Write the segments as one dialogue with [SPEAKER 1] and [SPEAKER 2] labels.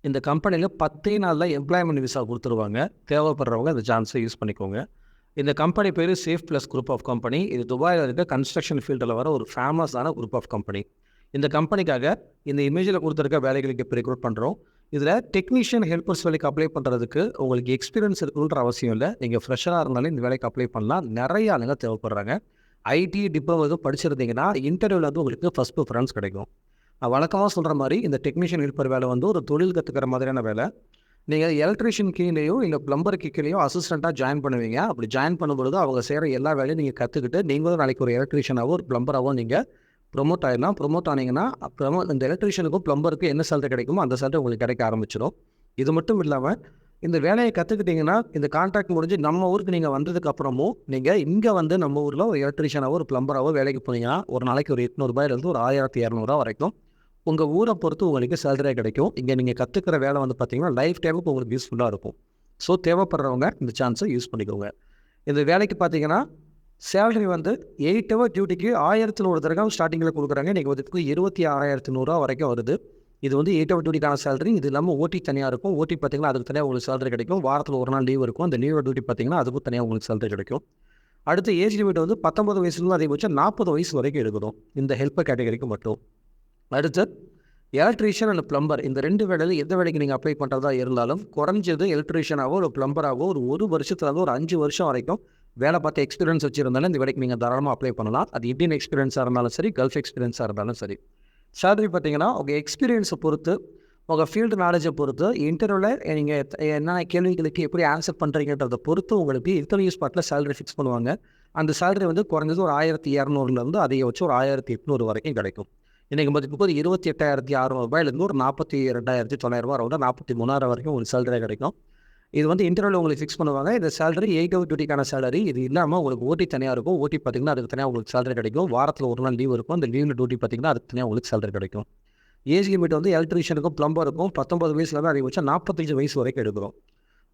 [SPEAKER 1] இந்த கம்பெனியில் 10 நாளில் எம்ப்ளாய்மெண்ட் விசா கொடுத்துருவாங்க. தேவைப்படுறவங்க இந்த சான்ஸை யூஸ் பண்ணிக்கோங்க. இந்த கம்பெனி பேர் safe plus group of company. இது துபாயில் இருக்க கன்ஸ்ட்ரக்ஷன் ஃபீல்டில் வர ஒரு ஃபேமஸான குரூப் ஆஃப் கம்பெனி. இந்த கம்பெனிக்காக இந்த இமேஜில் கொடுத்துருக்க வேலைகளுக்கு இப்போ ரெக்ரூட் பண்ணுறோம். இதில் டெக்னீஷியன் ஹெல்ப்பர்ஸ் வேலைக்கு அப்ளை பண்ணுறதுக்கு உங்களுக்கு எக்ஸ்பீரியன்ஸ் இருக்குன்ற அவசியம் இல்லை. நீங்கள் ஃப்ரெஷராக இருந்தாலும் இந்த வேலைக்கு அப்ளை பண்ணலாம். நிறைய ஆளுங்க தேவைப்படுறாங்க. ஐடி டிப்ளமோ எதுவும் படிச்சிருந்தீங்கன்னா இன்டர்வியூவில் வந்து உங்களுக்கு ஃபஸ்ட் ப்ரிஃபரன்ஸ் கிடைக்கும். வழக்கமாக சொல்கிற மாதிரி இந்த டெக்னீஷியன் ஹெல்ப்பர் வேலை வந்து ஒரு தொழில் கற்றுக்கிற மாதிரியான வேலை. நீங்கள் எலக்ட்ரிஷியன் கீழேயோ இல்லை பிளம்பருக்கு கீழேயோ அசிஸ்டண்ட்டாக ஜாயின் பண்ணுவீங்க. அப்படி ஜாயின் பண்ணும்பொழுது அவங்க செய்கிற எல்லா வேலையும் நீங்கள் கற்றுக்கிட்டு நீங்களும் நாளைக்கு ஒரு எலக்ட்ரிஷியனாகவோ ஒரு பிளம்பராகவோ நீங்கள் ப்ரொமோட் ஆகிடலாம். ப்ரொமோட் ஆனீங்கன்னா அப்புறமா இந்த எலக்ட்ரிஷியனுக்கும் பிளம்பருக்கும் என்ன சேலரி கிடைக்குமோ அந்த சேலரி உங்களுக்கு கிடைக்க ஆரம்பிச்சிடும். இது மட்டும் இல்லாமல் இந்த வேலையை கற்றுக்கிட்டிங்கன்னா இந்த கான்ட்ராக்ட் முடிஞ்சு நம்ம ஊருக்கு நீங்கள் வந்ததுக்கு அப்புறமும் நீங்கள் இங்கே வந்து நம்ம ஊரில் ஒரு எலக்ட்ரிஷியனாகவோ ஒரு பிளம்பராகவோ வேலைக்கு போனீங்கன்னா ஒரு நாளைக்கு ஒரு 800 ஒரு 1200 வரைக்கும் உங்கள் ஊரை பொறுத்து உங்களுக்கு சேலரியாக கிடைக்கும். இங்கே நீங்கள் கற்றுக்கிற வேலை வந்து பார்த்திங்கன்னா லைஃப் டைமுக்கு உங்களுக்கு யூஸ்ஃபுல்லாக இருக்கும். ஸோ தேவைப்படுறவங்க இந்த சான்ஸை யூஸ் பண்ணிக்கோங்க. இந்த வேலைக்கு பார்த்தீங்கன்னா சேலரி வந்து 8 ஹவர் டியூட்டிக்கு 1000 தடவை ஸ்டார்டிங்கில் கொடுக்குறாங்க. நீங்கள் வந்து 26,100 வரைக்கும் வருது. இது வந்து 8 ஹவர் டியூட்டிக்கான சேலரி. இது இல்லாமல் ஓடி தனியாக இருக்கும். ஓடி பார்த்திங்கன்னா அதுக்கு தனியாக உங்களுக்கு சேலரி கிடைக்கும். வாரத்தில் ஒரு நாள் லீவ் இருக்கும். அந்த லீவ் டியூட்டி பார்த்திங்கன்னா அதுக்கும் தனியாக உங்களுக்கு சேலரி கிடைக்கும். அடுத்து ஏஜ் லிமிட் வந்து 19 வயசுலேருந்து அதிகபட்சம் 40 வயசு வரைக்கும் எடுக்கணும் இந்த ஹெல்ப்பர் கேட்டகரிக்கு மட்டும். அடுத்து எலக்ட்ரீஷியன் அண்ட் பிளம்பர் இந்த 2 வேலையில் எந்த வேலைக்கு நீங்கள் அப்ளை பண்ணுறதா இருந்தாலும் குறைஞ்சது எலக்ட்ரீஷியனாகவோ ஒரு பிளம்பராகவோ ஒரு வருஷத்துலேருந்து ஒரு 5 வருஷம் வரைக்கும் வேலை பார்த்து எக்ஸ்பீரியன்ஸ் வச்சுருந்தாலும் இந்த வேலைக்கு நீங்கள் தாராளமாக அப்ளை பண்ணலாம். அது இந்தியன் எக்ஸ்பீரியன்ஸாக இருந்தாலும் சரி, கல்ஃப் எக்ஸ்பீரியன்ஸாக இருந்தாலும் சரி. சேலரி பார்த்தீங்கன்னா உங்கள் எக்ஸ்பீரியன்ஸை பொறுத்து, உங்கள் ஃபீல்டு நாலேஜை பொறுத்து, இன்டர்வியூவில் நீங்கள் என்ன கேள்விகளுக்கு எப்படி ஆன்சர் பண்ணுறீங்கன்றதை பொறுத்து உங்களுக்கு இன்டர்வியூ ஸ்பாட்டில் சேலரி ஃபிக்ஸ் பண்ணுவாங்க. அந்த சேலரி வந்து குறைஞ்சது ஒரு 1200 அதிகபட்சம் ஒரு 1800 வரைக்கும் கிடைக்கும். இன்றைக்கி மதிப்புக்கு ஒரு 28,600 ஒரு 42,900 ரவுண்டாக 43,000 வரைக்கும் ஒரு சேலரியாக கிடைக்கும். இது வந்து இன்டர்வியூவில் உங்களுக்கு ஃபிக்ஸ் பண்ணுவாங்க. இந்த சேலரி 8 ஹவர் டியூட்டிக்கான சேலரி. இது இல்லாமல் உங்களுக்கு ஓடி தனியாக இருக்கும். ஓடி பார்த்திங்கன்னா அதுக்கு தனியாக உங்களுக்கு சேலரி கிடைக்கும். வாரத்தில் ஒரு நாள் லீவ் இருக்கும். அந்த லீவில் டியூட்டி பார்த்திங்கன்னா அதுக்கு தனியாக உங்களுக்கு சேலரி கிடைக்கும். ஏஜ் லிமிட் வந்து எலக்ட்ரிஷியனுக்கும் பிளம்பருக்கும் 19 வயசுலேருந்து அதிகபட்சம் 45 வயசு வரைக்கும் எடுக்கிறோம்.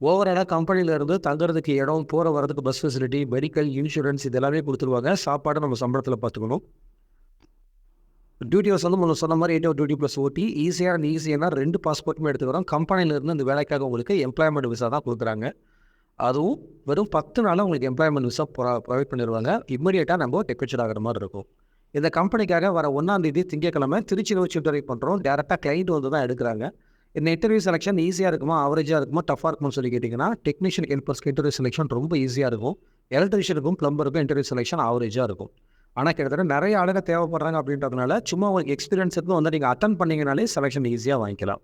[SPEAKER 1] ஓவராலாக கம்பெனியிலேருந்து தங்குறதுக்கு இடம், போகிற வரதுக்கு பஸ் ஃபெசிலிட்டி, மெடிக்கல், இன்சூரன்ஸ் இது எல்லாமே கொடுத்துருவாங்க. சாப்பாடு நம்ம சம்பளத்தில் பார்த்துக்கணும். டியூட்டி ஹவர்ஸ் வந்து முன்ன சொன்ன மாதிரி 8 ஹவர் டியூட்டி ப்ளஸ் ஓடி. ஈஸியாக 2 பாஸ்போர்ட்டுமே எடுத்துக்கிறோம். கம்பெனியிலேருந்து இந்த வேலைக்காக உங்களுக்கு எம்ப்ளாய்மெண்ட் விசா தான் கொடுக்குறாங்க. அதுவும் வெறும் 10 நாளில் உங்களுக்கு எம்ப்ளாய்மெண்ட் விசா ப்ரொவைட் பண்ணிடுவாங்க. இம்மீடியட்டாக நம்ம டெக்னிஷியன் ஆகிற மாதிரி இருக்கும். இந்த கம்பெனிக்காக வர 1ஆம் தேதி திங்கட்கிழமை திருச்சியில் வச்சு இன்டர்வியூ பண்ணுறோம். டேரெக்டாக கிளைண்ட் வந்து தான் எடுக்கிறாங்க. இந்த இன்டர்வியூ செலெக்ஷன் ஈஸியாக இருக்குமா, ஆவரேஜாக இருக்குமா, டஃபாக இருக்கும்னு சொல்லி கேட்டிங்கன்னா டெக்னீஷியன் ஹெல்ப்பர்ஸ்க்கு இன்டர்வியூ செலெக்ஷன் ரொம்ப ஈஸியாக இருக்கும். எலக்ட்ரிஷியனுக்கும் பிளம்பருக்கும் இன்டர்வியூ செலெக்ஷன் ஆவரேஜாக இருக்கும். ஆனால் கிட்டத்தட்ட நிறைய ஆளுங்க தேவைப்படுறாங்க அப்படின்றதுனால சும்மா உங்களுக்கு எக்ஸ்பீரியன்ஸ் எடுத்து வந்து நீங்கள் அட்டன் பண்ணிங்கனாலே செலெக்ஷன் ஈஸியாக வாங்கிக்கலாம்.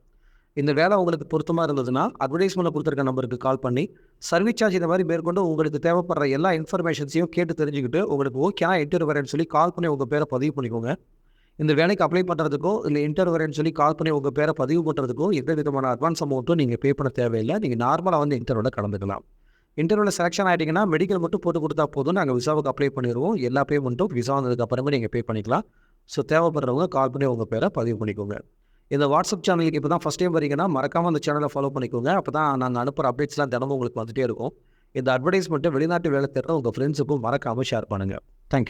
[SPEAKER 1] இந்த வேலை உங்களுக்கு பொருத்தமாக இருந்ததுன்னா அட்வர்டைஸ்மெண்ட்டில் கொடுத்துருக்க நம்பருக்கு கால் பண்ணி சர்வீஸ் சார்ஜ் இந்த மாதிரி மேற்கொண்டு உங்களுக்கு தேவைப்படுற எல்லா இன்ஃபர்மேஷன்ஸையும் கேட்டு தெரிஞ்சுக்கிட்டு உங்களுக்கு ஓகே இன்டர்வியூ வரேன்னு சொல்லி கால் பண்ணி உங்கள் பேரை பதிவு பண்ணிக்கோங்க. இந்த வேலைக்கு அப்ளை பண்ணுறதுக்கோ இல்லை இன்டர்வியூ வரேன்னு சொல்லி கால் பண்ணி உங்கள் பேரை பதிவு பண்ணுறதுக்கோ எந்த விதமான அட்வான்ஸ் அமௌண்ட்டும் நீங்கள் பே பண்ண தேவையில்லை. நீங்கள் நார்மலாக வந்து இன்டர்வியூவில் கலந்துக்கலாம். இன்டர்வியூவில் செலெக்ஷன் ஆகிட்டிங்கன்னா மெடிக்கல் மட்டும் போட்டு கொடுத்தா போதும். நாங்கள் விசாவுக்கு அப்ளை பண்ணிடுவோம். எல்லா பேமெண்ட்டும் விசா வந்ததுக்கு அப்புறமே நீங்கள் பே பண்ணிக்கலாம். ஸோ தேவைப்படுறவங்க கால் பண்ணி உங்கள் பேரை பதிவு பண்ணிக்கோங்க. இந்த வாட்ஸ்அப் சேனலுக்கு இப்போ தான் ஃபஸ்ட் டைம் வரீங்கன்னா மறக்காமல் அந்த சேனலை ஃபாலோ பண்ணிக்கோங்க. அப்போ தான் நாங்கள் அனுப்புகிற அப்டேட்ஸ்லாம் தினமும் உங்களுக்கு வந்துகிட்டே இருக்கும். இந்த அட்வர்டைஸ்மெண்ட்டை வெளிநாட்டு வேலை தேடுற உங்கள் ஃப்ரெண்ட்ஸுக்கும் மறக்காமல் ஷேர் பண்ணுங்கள். தேங்க்யூ.